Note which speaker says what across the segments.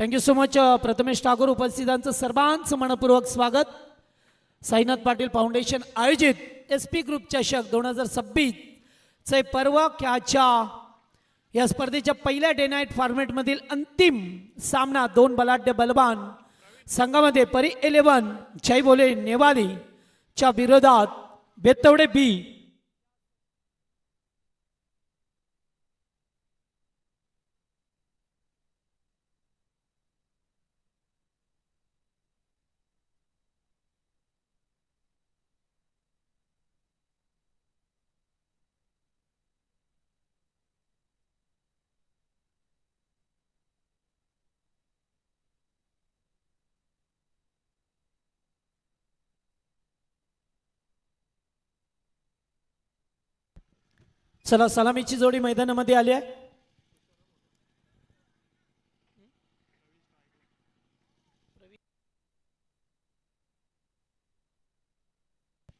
Speaker 1: Thank you so much Prathamesh Thakur उपस्थितांचं सर्वांचं मनपूर्वक स्वागत. साईनाथ पाटील फाउंडेशन आयोजित SP ग्रुप चषक 2026 चे पर्व ख्याच्या या स्पर्धेच्या पहिल्या डे नाईट फॉर्मॅटमधील अंतिम सामना दोन बलाढ्य बलवान संघामध्ये परी 11 जय बोले नेवाली च्या विरोधात बेतवडे बी. चला सलामीची जोडी मैदानामध्ये आली आहे.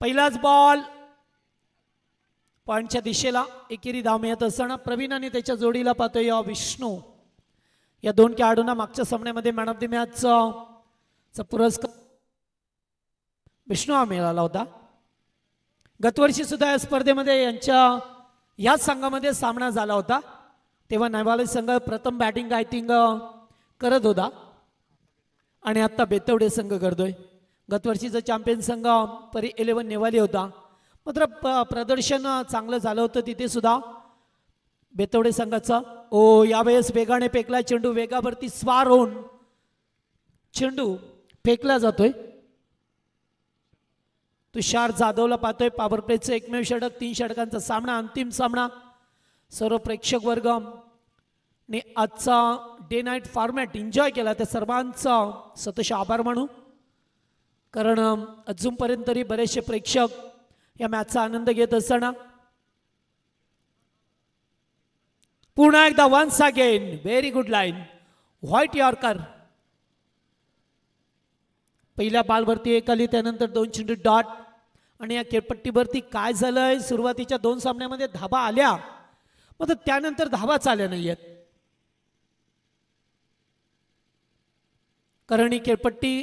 Speaker 1: पहिलाच बॉल पॉइंटच्या दिशेला एकेरी धाव मिळत असताना प्रवीण आणि त्याच्या जोडीला पाहतोय या विष्णू. या दोन खेळाडूंना मागच्या सामन्यामध्ये मॅन ऑफ द मॅचचा पुरस्कार विष्णू हा मिळाला होता. गतवर्षी सुद्धा या स्पर्धेमध्ये यांच्या याच संघामध्ये सामना झाला होता. तेव्हा नेवाली संघ प्रथम बॅटिंग आय थिंक करत होता आणि आता बेतवडे संघ करतोय. गतवर्षीचा चॅम्पियन संघ परी 11 नेवाली होता. मात्र प्रदर्शन चांगलं झालं होतं तिथे सुद्धा बेतवडे संघाचं. यावेळेस वेगाने फेकला चेंडू, वेगावरती स्वार होऊन चेंडू फेकला जातोय. तुषार जाधवला पाहतोय. पॉवर प्लेचं एकमेव षटक, 3 षटकांचा सामना, अंतिम सामना. सर्व प्रेक्षक वर्ग ने आजचा डे नाईट फॉर्मॅट एन्जॉय केला त्या सर्वांचा सतोष आभार मानू. कारण अजूनपर्यंत तरी बरेचसे प्रेक्षक या मॅचचा आनंद घेत असताना पुन्हा एकदा once again very good line wide yorker. पहिल्या बॉलवरती एक आली, त्यानंतर 2 चेंडू डॉट. आणि या खेळपट्टीवरती काय झालंय, सुरुवातीच्या 2 सामन्यामध्ये धाबा आल्या मात्र त्यानंतर धाबाच आल्या नाहीयेत. कारण ही खेळपट्टी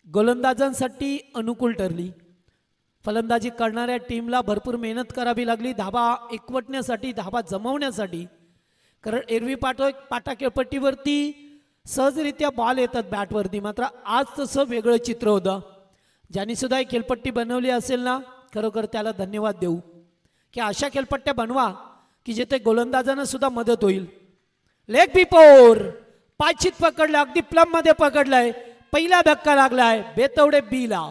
Speaker 1: गोलंदाजांसाठी अनुकूल ठरली. फलंदाजी करणाऱ्या टीमला भरपूर मेहनत करावी लागली धाबा एकवटण्यासाठी, धाबा जमवण्यासाठी. कारण एरवी पाटा खेळपट्टीवरती सहजरित्या बॉल येतात बॅटवरती. मात्र आज तसं वेगळं चित्र होतं. ज्यांनी सुद्धा ही खेळपट्टी बनवली असेल ना, खरोखर त्याला धन्यवाद देऊ की अशा खेळपट्ट्या बनवा की जिथे गोलंदाजांना सुद्धा मदत होईल. लेग बिफोर पायचित पकडलं, अगदी प्लम मध्ये पकडलंय. पहिला धक्का लागलाय बेतवडे बीला.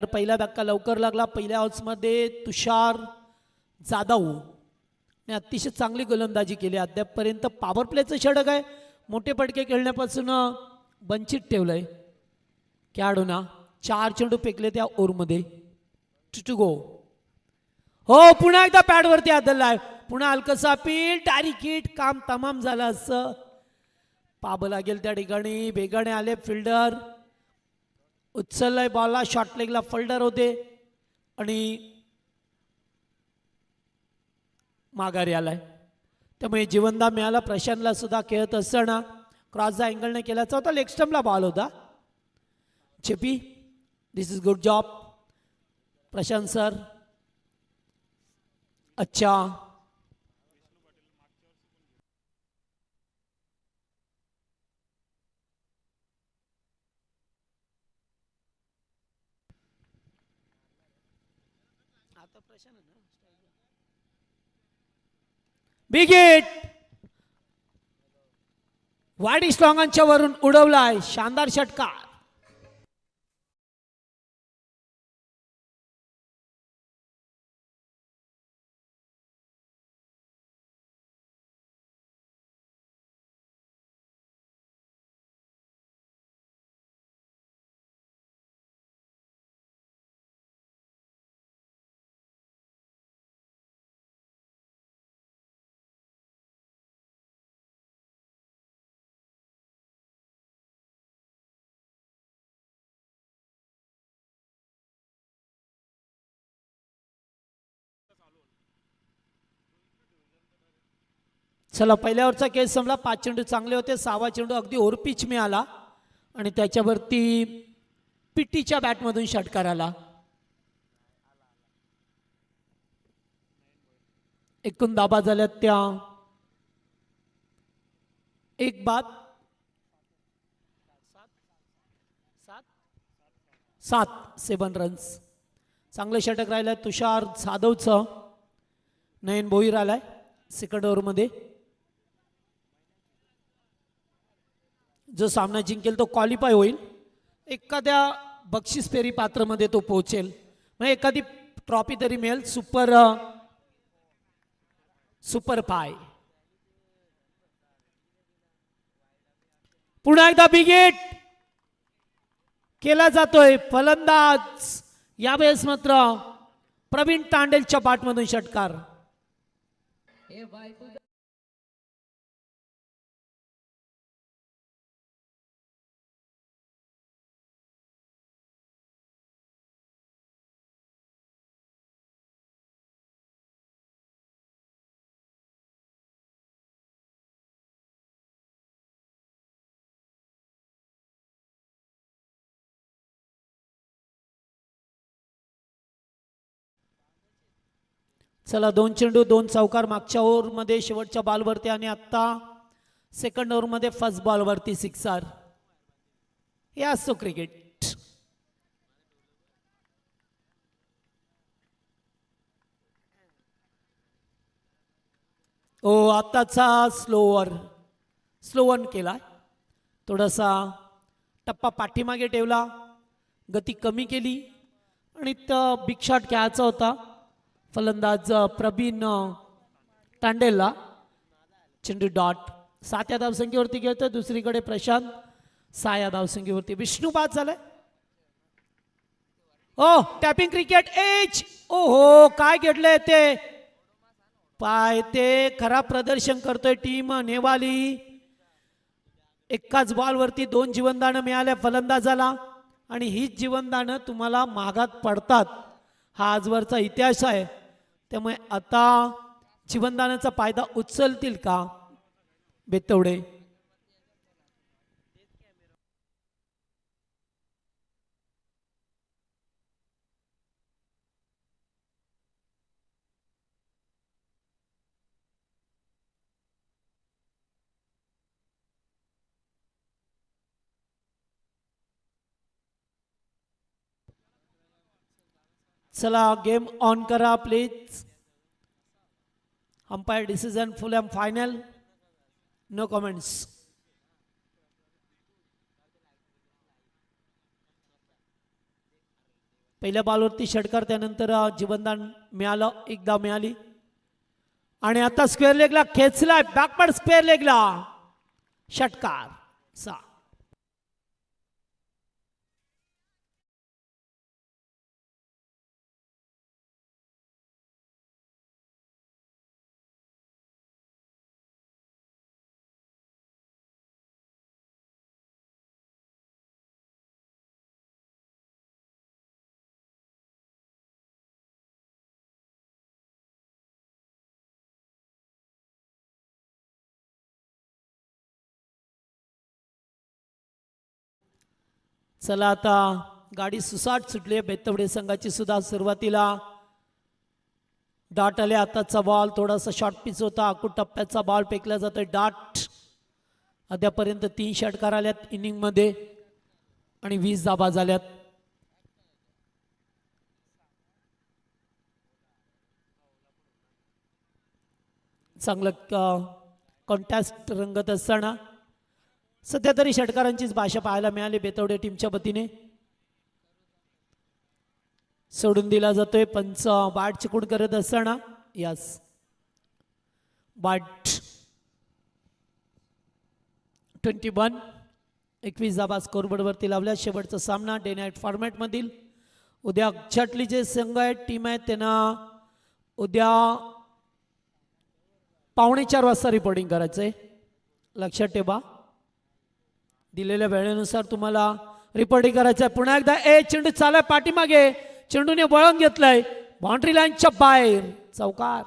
Speaker 1: पहिला धक्का लवकर लागला. पहिल्या हाऊसमध्ये तुषार जाधव ने अतिशय चांगली गोलंदाजी केली. अद्यापपर्यंत पॉवर प्लेचं षटक आहे. मोठे पटके खेळण्यापासून वंचित ठेवलंय खेळाडूंना. 4 चेंडू फेकले त्या ओव्हरमध्ये. To go. हो, पुन्हा एकदा पॅडवरती आदळलाय. पुन्हा हलकसा अपील, डायरेक्ट हिट, काम तमाम झालं असं. पाब लागेल त्या ठिकाणी. वेगाने आले फिल्डर, उचललाय बॉलला. शॉर्ट लेगला फोल्डर होते आणि माघारी आलाय. त्यामुळे जीवनदा मिळाला. प्रशांतला सुद्धा खेळत असताना क्रॉसचा अँगलने केल्याचा होता. लेग स्टंपला बॉल होता. चेपी, this is good job Prashant sir. अच्छा, बिग हिट वाईड स्ट्रॉंगांच्या वरून उडवलाय शानदार षटकार. चला पहिल्यावरचा केस संपला. 5 चेंडू चांगले होते. 6वा चेंडू अगदी ओव्हर पिच मिळाला आणि त्याच्यावरती पिट्टीच्या बॅटमधून षटकार आला. एकूण धाबा झाल्या त्या 1 बाद 7 रन्स. चांगलं षटक राहिलं तुषार जाधवचं. नयन भोईर आलाय सेकंड ओव्हरमध्ये. जो सामना जिंकेल तो क्वालिफाय होईल. एखाद्या बक्षीस फेरी पात्रमध्ये तो पोहोचेल. मग एखादी ट्रॉफी तरी मिळेल. सुपर 5. पुन्हा एकदा बिग हिट केला जातोय. फलंदाज यावेळेस मात्र प्रवीण तांडेलच्या बॅटमधून षटकार. चला 2 चेंडू 2 चौकार. मागच्या ओव्हरमध्ये शेवटच्या बॉलवरती आणि आता सेकंड ओव्हरमध्ये फर्स्ट बॉलवरती सिक्सर. हे असतो क्रिकेट. आताचा स्लो वन केला. थोडासा टप्पा पाठीमागे ठेवला. गती कमी केली आणि बिग शॉट घ्यायचा होता फलंदाज प्रवीण तांडेलला. चेंडू डॉट. 7 या धावसंख्येवरती घेतोय. दुसरीकडे प्रशांत 6 या धावसंख्येवरती. विष्णू बाद झालाय. Tapping cricket edge. ओहो काय घेतलंय ते पाय. ते खराब प्रदर्शन करतोय टीम नेवाली. एकाच बॉलवरती 2 जीवनदानं मिळाल्या फलंदाजाला आणि हीच जीवनदानं तुम्हाला मागात पडतात. हा आजवरचा इतिहास आहे. त्यामुळे आता जीवनदानाचा फायदा उचलतील का बेतवडे. चला गेम ऑन करा please. Umpire decision full and final. No comments. पहिल्या बॉलवरती षटकार. त्यानंतर जीवनदान मिळालं. एकदा मिळाली आणि आता स्क्वेअर लेगला खेचलाय. बॅकवर्ड स्क्वेअर लेगला षटकार. 6. चला आता गाडी सुसाट सुटली आहे बेतवडे संघाची सुद्धा. सुरुवातीला डॉट आले. आताचा बॉल थोडासा शॉर्ट पिच होता. अकूट टप्प्याचा बॉल फेकला जातोय डॉट. अद्यापर्यंत 3 षटकार आल्यात इनिंग मध्ये आणि 20 धाबा झाल्यात. चांगलं कॉन्टेस्ट रंगत असताना सध्या तरी षटकारांचीच भाषा पाहायला मिळाली बेतवडे टीमच्या वतीने. सोडून दिला जातोय पंच बाट चिकून करत असताना. यस बाट 21 धाबा स्कोरबोर्ड वरती लावल्या. शेवटचा सामना डे नाईट फॉर्मॅट मधील. उद्या छटली जे संघ आहेत टीम आहेत त्यांना उद्या 3:45 वाजता रिपोर्टिंग करायचंय. लक्षात ठेवा दिलेल्या वेळेनुसार तुम्हाला रिपोर्टिंग करायचं आहे. पुन्हा एकदा चेंडू चालाय पाठीमागे चेंडूने वळण घेतलंय बाउंड्री लाईनच्या बाहेर चौकार.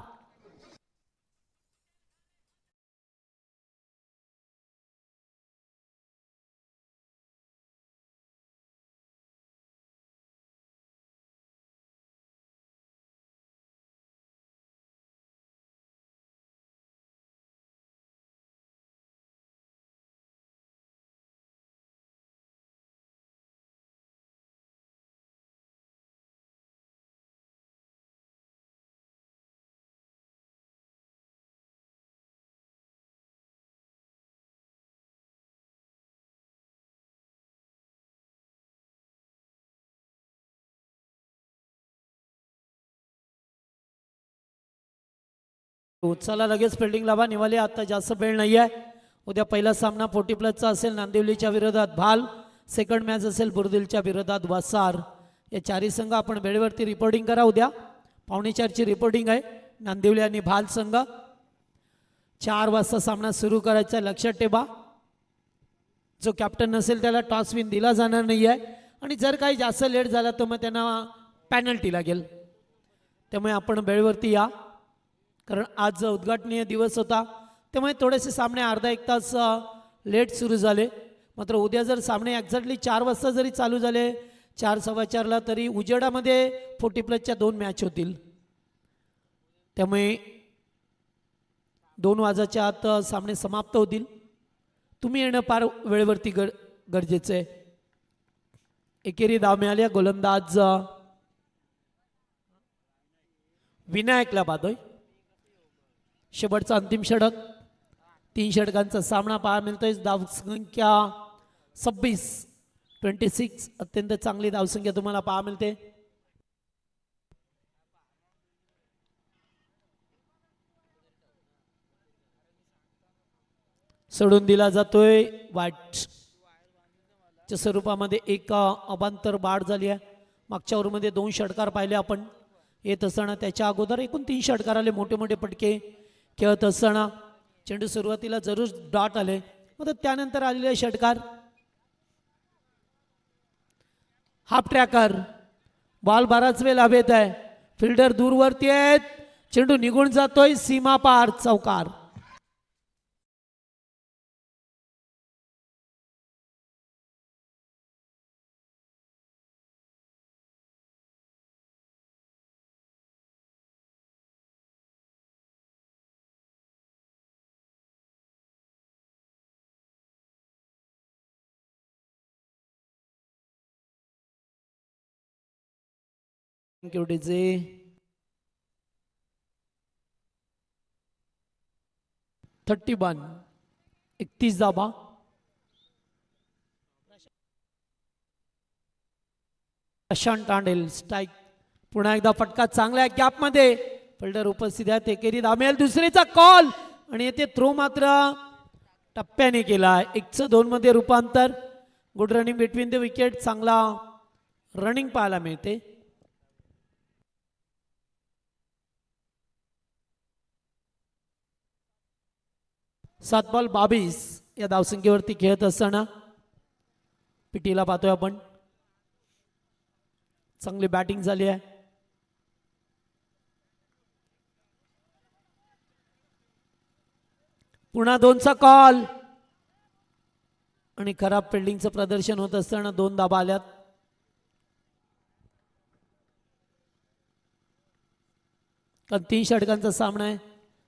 Speaker 1: चला लगेच फिल्डिंग लावा निवाले. आता जास्त वेळ नाही आहे. उद्या पहिला सामना 40+ असेल नांदिवलीच्या विरोधात भाल. सेकंड मॅच असेल बुरदिलच्या विरोधात वसार. या चारही संघ आपण वेळेवरती रिपोर्टिंग करा. उद्या 3:45 रिपोर्टिंग आहे. नांदिवली आणि भाल संघ 4 वाजता सामना सुरू करायचा. लक्षात ठेवा जो कॅप्टन नसेल त्याला टॉस विन दिला जाणार नाही आहे आणि जर काही जास्त लेट झाला तर मग त्यांना पॅनल्टी लागेल. त्यामुळे आपण वेळेवरती या कारण आज उद्घाटनीय दिवस होता त्यामुळे थोडेसे सामने अर्धा एक तास लेट सुरू झाले. मात्र उद्या जर सामने एक्झॅक्टली 4 वाजता जरी चालू झाले 4 सव्वा 4ला तरी उजेडामध्ये 40+ 2 मॅच होतील. त्यामुळे 2 वाजाच्या आत सामने समाप्त होतील. तुम्ही येणं फार वेळेवरती गरजेचं आहे. एकेरी धाव मिळाल्या. गोलंदाज विनायकला बादोय. शेवटचा अंतिम षटक 3 षटकांचा सामना पाहायला मिळतोय. धावसंख्या 26 अत्यंत चांगली धावसंख्या तुम्हाला पाहायला मिळते. सोडून दिला जातोय वाटच्या स्वरूपामध्ये. एक अबांतर बाद झाली आहे. मागच्या ओव्हरमध्ये 2 षटकार पाहिले आपण येत असताना. त्याच्या अगोदर एकूण 3 षटकार आले. मोठे मोठे पटके खेळत असताना चेंडू सुरुवातीला जरूर डॉट आले मग त्यानंतर आलेले षटकार. हाफ ट्रॅकर बॉल बराच वेळ हवेत आहे. फिल्डर दूरवरती आहेत. चेंडू निघून जातोय सीमा पार चौकार. डीजे 31 धाबा. प्रशांत तांडेल स्ट्राईक. पुन्हा एकदा फटका चांगल्या गॅप मध्ये फिल्डर उपस्थित आहे. एकेरी धामेल. दुसरीचा कॉल आणि येथे थ्रो मात्र टप्प्याने केला. 1-2 मध्ये रूपांतर. Good running between the wicket. चांगला रनिंग पाहायला मिळते. 7 बॉल 22 या धावसंख्येवरती खेळत असताना पिटीला पाहतोय आपण. चांगली बॅटिंग झाली आहे. पुन्हा 2चा कॉल आणि खराब फिल्डिंगचं प्रदर्शन होत असताना 2 धाबा आल्यात. कारण 3 षटकांचा सामना आहे.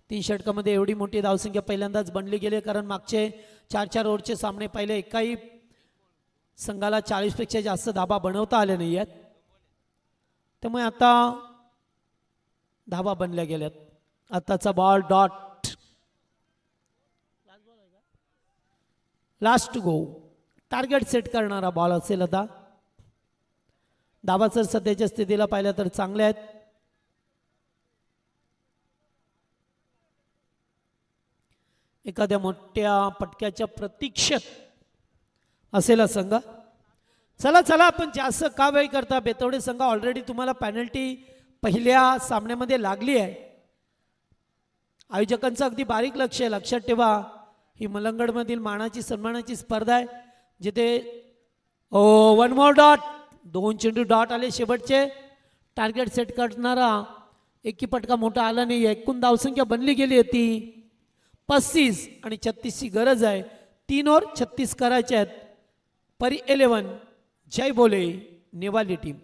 Speaker 1: 3 षटकामध्ये एवढी मोठी धावसंख्या पहिल्यांदाच बनली गेली कारण मागचे 4 ओव्हरचे सामने पहिले एकाही संघाला 40 पेक्षा जास्त धाबा बनवता आले नाही आहेत. त्यामुळे आता धाबा बनल्या गेल्यात. आताचा बॉल डॉट लास्ट गो टार्गेट सेट करणारा बॉल असेल आता. धावा जर सध्याच्या स्थितीला पाहिल्या तर चांगले आहेत. एखाद्या मोठ्या पटक्याच्या प्रतीक्षेत असेल संघ. चला चला आपण जास्त का वेळ करता. बेतवडे संघ ऑलरेडी तुम्हाला पेनल्टी पहिल्या सामन्यामध्ये लागली आहे. आयोजकांचं अगदी बारीक लक्ष आहे. लक्षात ठेवा ही मलंगडमधील मानाची सन्मानाची स्पर्धा आहे जिथे वन मोर डॉट 2 चेंडू डॉट आले शेवटचे. टार्गेट सेट करणारा एकी पटका मोठा आला नाही. एकूण धावसंख्या बनली गेली होती 35 आणि 36ची गरज आहे. 3 ओव्हर 36 करायचे आहेत. परी 11 जय बोले नेवाली टीम.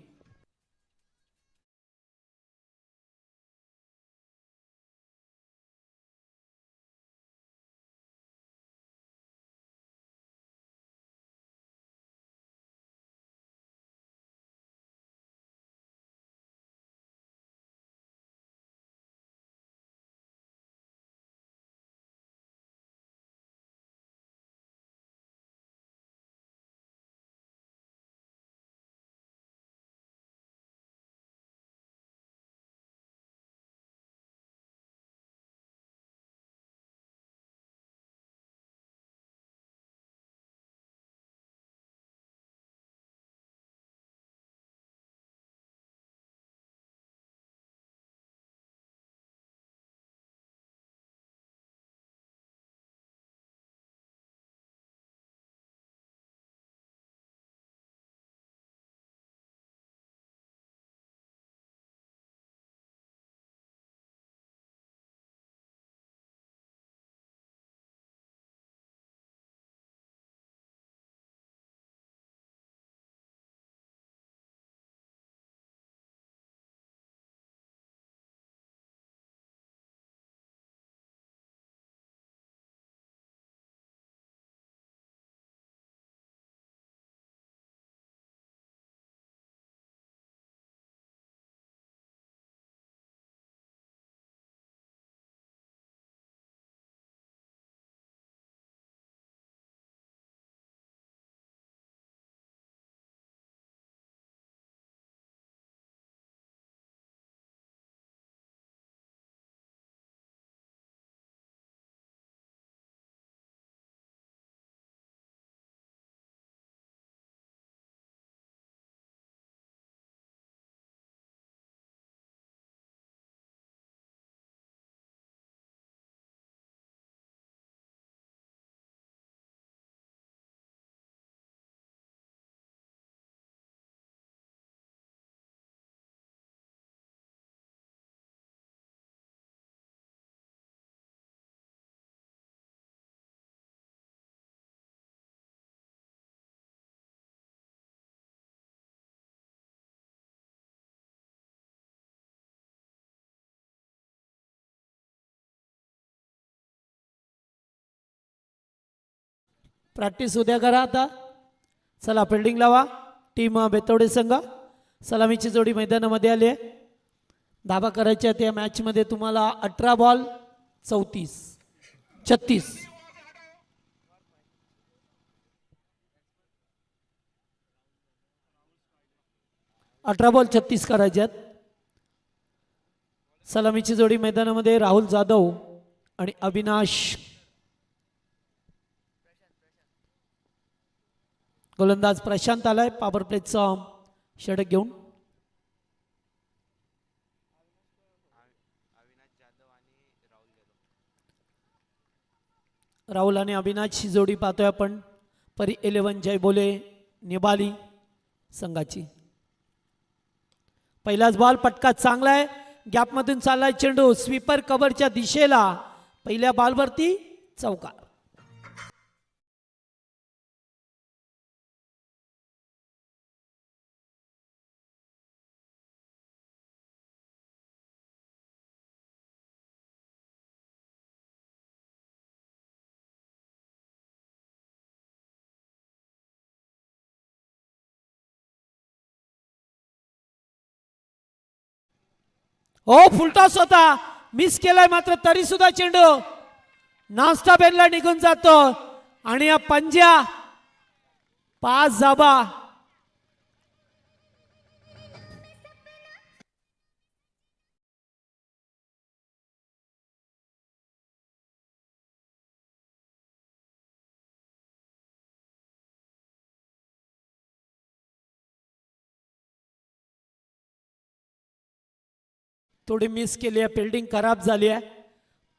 Speaker 1: प्रॅक्टिस उद्या करा आता. चला फिल्डिंग लावा. टीम बेतवडे संघ सलामीची जोडी मैदानामध्ये आली आहे. धाबा करायच्या त्या मॅचमध्ये तुम्हाला 18 बॉल 36. 18 बॉल 36 करायच्यात. सलामीची जोडी मैदानामध्ये राहुल जाधव आणि अविनाश. गोलंदाज प्रशांत आलाय पॉवर प्लेचा षटक घेऊन. राहुल आणि अविनाशची जोडी पाहतोय आपण. परी 11 जय बोले निबाली संघाची. पहिलाच बॉल पटका चांगला आहे. गॅपमधून चाललाय चेंडू स्वीपर कव्हरच्या दिशेला. पहिल्या बॉलवरती चौकार. हो फुलटॉस होता. मिस केलाय मात्र तरी सुद्धा चेंडू नॉनस्टॉप एंडला निघून जातो. आणि या पंजा 5 धाबा. थोडी मिस केली आहे, फिल्डिंग खराब झाली आहे.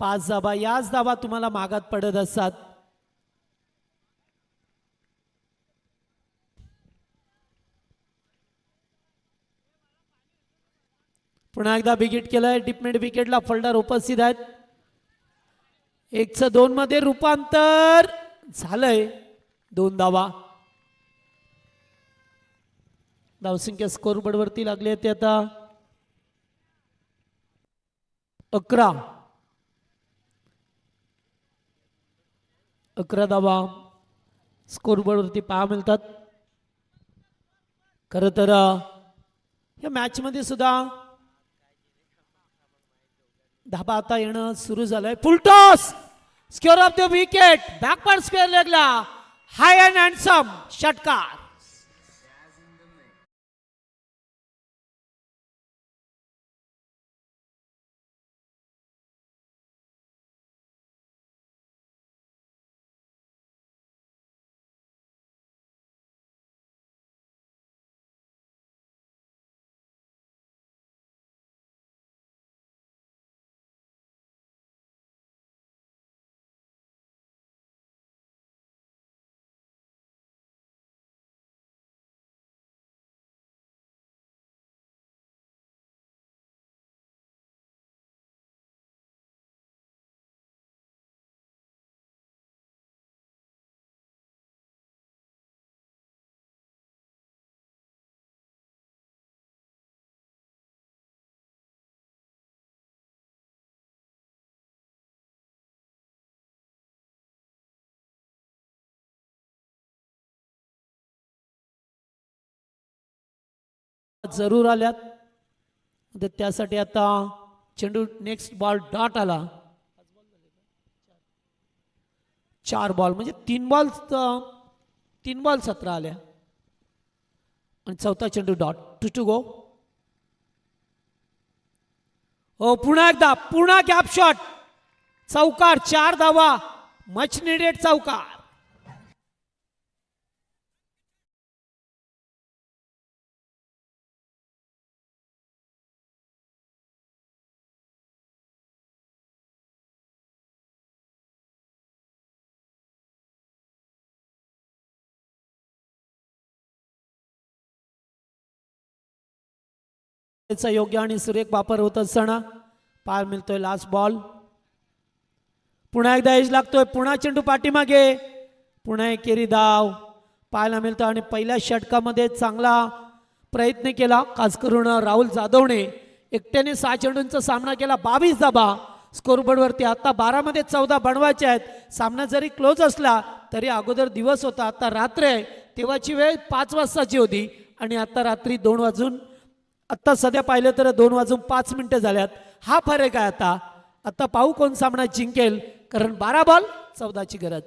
Speaker 1: 5 धाबा. याच धाबा तुम्हाला मागात पडत असतात. पुन्हा एकदा विकेट केलंय. डिपमेंट विकेटला फल्डर उपस्थित आहेत. 1-2 मध्ये रूपांतर झालंय. 2 धावा. धावसंख्या स्कोरबोर्ड वरती लागली आहे ते आता 11. 11 धावा स्कोरबोर्ड वरती पहा मिळतात. खरं तर या मॅच मध्ये सुद्धा धाबा आता येणं सुरू झालंय. Full toss. Square off the wicket. Backward square लेगला हाय अँड हँडसम षटकार. जरूर आल्यात. त्यासाठी आता चेंडू नेक्स्ट बॉल डॉट आला. 4 बॉल म्हणजे 3 बॉल 17 आल्या आणि चौथा चेंडू डॉट. 2 गो. हो पुन्हा एकदा पुन्हा गॅप शॉट. चौकार. 4 धावा. मच निडेड चौकार. योग्य आणि सुरेख वापर होत असताना पार मिळतोय. Last ball. पुन्हा एकदा एज लागतोय. पुन्हा चेंडू पाठीमागे. पुन्हा एकेरी धाव पाहायला मिळतो आणि पहिल्या षटकामध्ये चांगला प्रयत्न केला खास करून राहुल जाधवने. एकट्याने 6 चेंडूंचा सामना केला. 22 धाबा स्कोरबोर्डवरती. आता 12 मध्ये 14 बनवायचे आहेत. सामना जरी क्लोज असला तरी अगोदर दिवस होता. आता रात्र आहे. तेव्हाची वेळ 5 वाजताची होती आणि आता रात्री 2 वाजून आता सध्या पाहिलं तर 2:05 झाल्यात. हा फरक आहे. आता पाहू कोण सामना जिंकेल, कारण 12 बॉल 14ची गरज.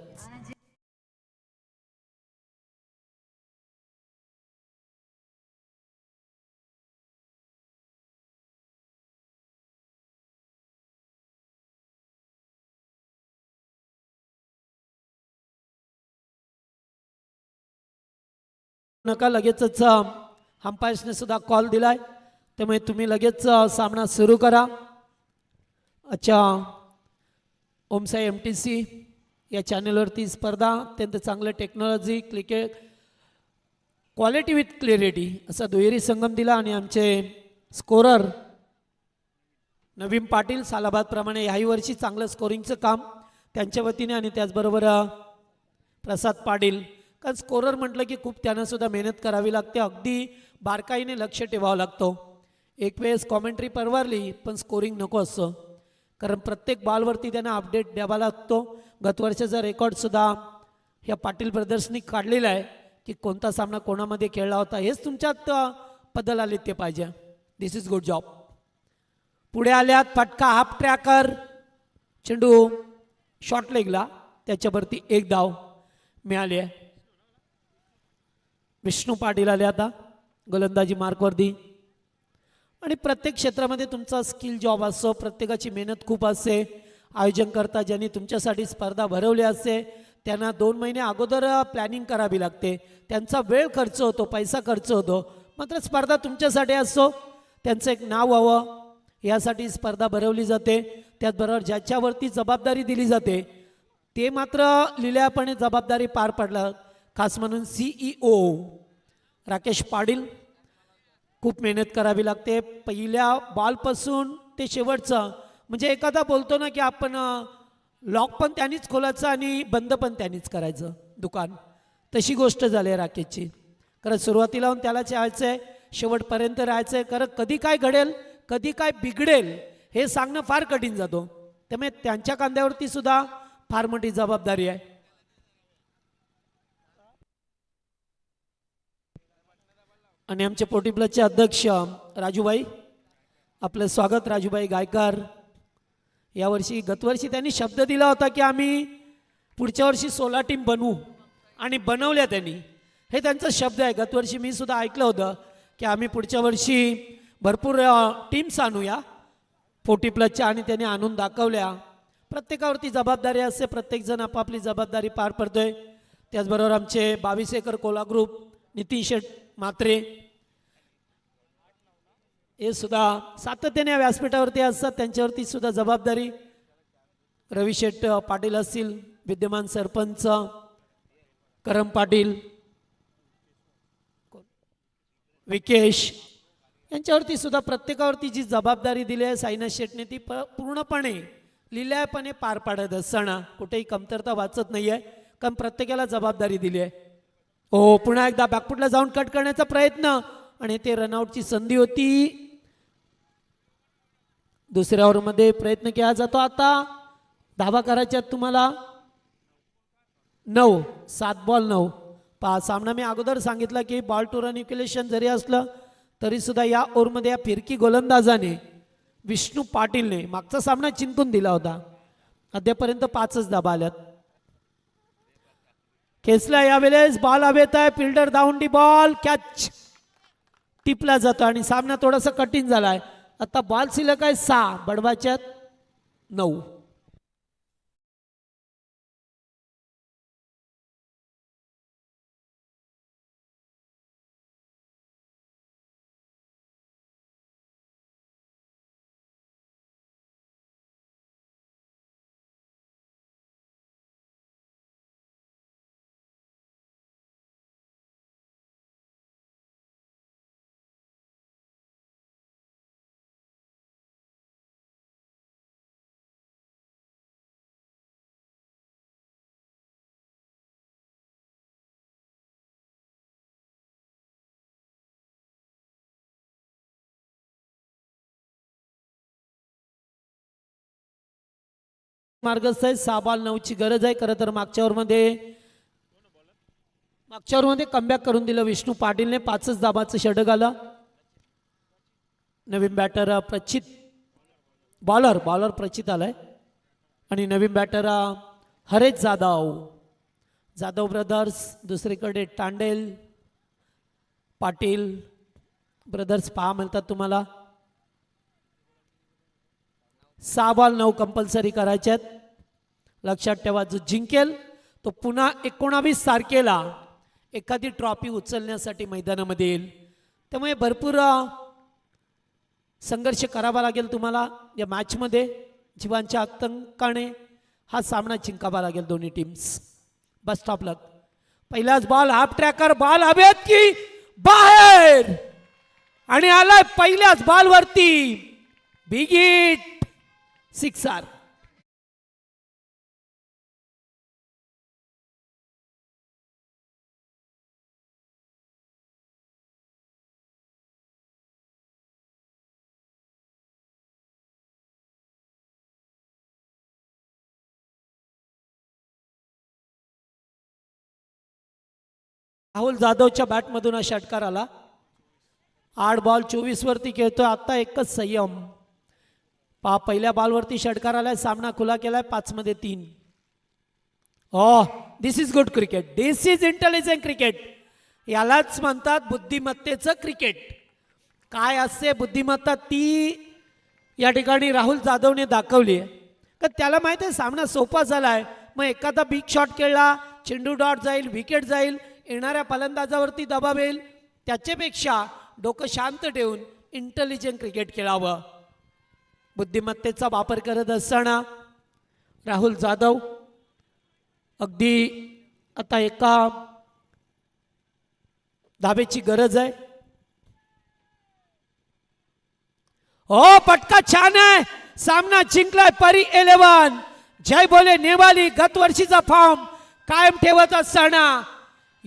Speaker 1: नका लगेचच अंपायर्सने सुद्धा कॉल दिलाय, त्यामुळे तुम्ही लगेच सामना सुरू करा. अच्छा, ओमसाई MTC या चॅनलवरती स्पर्धा अत्यंत चांगलं technology cricket quality with clarity असा दुहेरी संगम दिला आणि आमचे स्कोरर नवीन पाटील सालाबाद प्रमाणे याही वर्षी चांगलं स्कोरिंगचं काम त्यांच्या वतीने आणि त्याचबरोबर प्रसाद पाटील. कारण स्कोरर म्हटलं की खूप त्यांना सुद्धा मेहनत करावी लागते, अगदी बारकाईने लक्ष ठेवावं लागतो. एक वेळेस कॉमेंट्री परवारली पण स्कोरिंग नको असतं, कारण प्रत्येक बॉलवरती त्यांना अपडेट द्यावा लागतो. गतवर्षाचा रेकॉर्डसुद्धा ह्या पाटील ब्रदर्सनी काढलेला आहे की कोणता सामना कोणामध्ये खेळला होता. हेच तुमच्यात बदल आले ते पाहिजे. दिस इज गुड जॉब. पुढे आल्यात फटका हाफ ट्रॅकर, चेंडू शॉर्ट लेगला, त्याच्यावरती 1 धाव. मिळाली आहे. विष्णू पाटील आले आता गोलंदाजी मार्कवरती. आणि प्रत्येक क्षेत्रामध्ये तुमचा स्किल जॉब असो, प्रत्येकाची मेहनत खूप असते. आयोजनकर्ता ज्यांनी तुमच्यासाठी स्पर्धा भरवली असते त्यांना 2 महिने अगोदर प्लॅनिंग करावी लागते. त्यांचा वेळ खर्च होतो, पैसा खर्च होतो. मात्र स्पर्धा तुमच्यासाठी असो, त्यांचं एक नाव व्हावं यासाठी स्पर्धा भरवली जाते. त्याचबरोबर ज्याच्यावरती जबाबदारी दिली जाते ते मात्र लिहिल्यापणे जबाबदारी पार पडलं. खास म्हणून CEO राकेश पाटील. खूप मेहनत करावी लागते पहिल्या बॉलपासून ते शेवटचं. म्हणजे एखादा बोलतो ना की आपण लॉक पण त्यांनीच खोलायचं आणि बंद पण त्यांनीच करायचं दुकान, तशी गोष्ट झाली आहे राकेशची. कारण सुरुवातीला त्यालाच यायचं आहे, शेवटपर्यंत राहायचं आहे. कारण कधी काय घडेल कधी काय बिघडेल हे सांगणं फार कठीण जातो. त्यामुळे त्यांच्या खांद्यावरती सुद्धा फार मोठी जबाबदारी आहे. आणि आमचे पोटी प्लसचे अध्यक्ष राजूभाई, आपलं स्वागत. राजूभाई गायकर यावर्षी, गतवर्षी त्यांनी शब्द दिला होता की आम्ही पुढच्या वर्षी 16 टीम बनवू आणि बनवल्या त्यांनी. हे त्यांचा शब्द आहे. गतवर्षी मी सुद्धा ऐकलं होतं की आम्ही पुढच्या वर्षी भरपूर टीम्स आणूया पोटी प्लसच्या, आणि त्यांनी आणून दाखवल्या. प्रत्येकावरती जबाबदारी असते, प्रत्येकजण आपापली जबाबदारी पार पडतोय. त्याचबरोबर आमचे 22 एकर कोला ग्रुप, नितीन शेठ मात्रे हे सुद्धा सातत्याने या व्यासपीठावरती असतात. त्यांच्यावरती सुद्धा जबाबदारी. रवी शेठ पाटील असतील, विद्यमान सरपंच करम पाटील, विकेश, यांच्यावरती सुद्धा प्रत्येकावरती जी जबाबदारी दिली आहे साईनाथ शेठने ती पूर्णपणे लिहिल्यापणे पार पाडत असताना कुठेही कमतरता वाचत नाही आहे. कारण प्रत्येकाला जबाबदारी दिली आहे. हो, पुन्हा एकदा बॅकफुटला जाऊन कट करण्याचा प्रयत्न आणि ते रनआउटची संधी होती. दुसऱ्या ओव्हरमध्ये प्रयत्न केला जातो. आता धावा करायच्या तुम्हाला 9, 7 बॉल 9. पहा, सामना मी अगोदर सांगितलं की बॉल टू रन इक्वेलेशन जरी असलं तरी सुद्धा या ओव्हरमध्ये या फिरकी गोलंदाजाने विष्णू पाटीलने मागचा सामना जिंकून दिला होता. अद्यापर्यंत 5च धाबा आल्यात. खेचला यावेळेस बॉल हवेत आहे. फिल्डर धावून बॉल कॅच टिपला जातो आणि सामना थोडासा कठीण झाला आहे. आता बॉल शिल्लक आहे 6, बडवाच्यात 9. मार्गस्थ आहे. 6 बॉल 9ची गरज आहे. खरं तर मागच्या ओव्हरमध्ये कमबॅक करून दिलं विष्णू पाटीलने. 5च धाबाचं षटक आलं. नवीन बॅटर प्रचित, बॉलर प्रचित आलाय आणि नवीन बॅटर हरेश जाधव ब्रदर्स. दुसरीकडे टांडेल पाटील ब्रदर्स पहा मिळतात तुम्हाला. 6 बॉल 9 कंपल्सरी करायच्यात. लक्षात ठेवा, जो जिंकेल तो पुन्हा 19 तारखेला एखादी ट्रॉफी उचलण्यासाठी मैदानामध्ये येईल. त्यामुळे भरपूर संघर्ष करावा लागेल तुम्हाला या मॅचमध्ये. जीवांच्या आतंकाने हा सामना जिंकावा लागेल दोन्ही टीम्स. बस स्टॉप लक. पहिलाच बॉल, हाफ ट्रॅकर, बॉल हवेत की बाहेर आणि आलाय पहिल्याच बॉलवरती बिग हिट, 6R. राहुल जाधवच्या बॅटमधून हा षटकार आला. 8 बॉल 24 वरती खेळतोय. आता एकच संयम. पहिल्या बॉलवरती षटकार आलाय. सामना खुला केलाय. 5 मध्ये 3. This is good cricket, this is intelligent cricket. यालाच म्हणतात बुद्धिमत्तेचं क्रिकेट. काय असते बुद्धिमत्ता ती या ठिकाणी राहुल जाधवने दाखवली आहे. का त्याला माहिती आहे सामना सोपा झाला आहे. मग एखादा बिग शॉट खेळला, चेंडू डॉट जाईल, विकेट जाईल, येणाऱ्या फलंदाजावरती दबाव येईल, त्याच्यापेक्षा डोकं शांत ठेवून इंटेलिजंट क्रिकेट खेळावं. बुद्धिमत्तेचा वापर करत असताना राहुल जाधव अगदी आता एका धाबेची गरज आहे. पटका छान आहे. सामना जिंकलाय परी 11. जय बोले नेवाली गत वर्षीचा फॉर्म कायम ठेवत असताना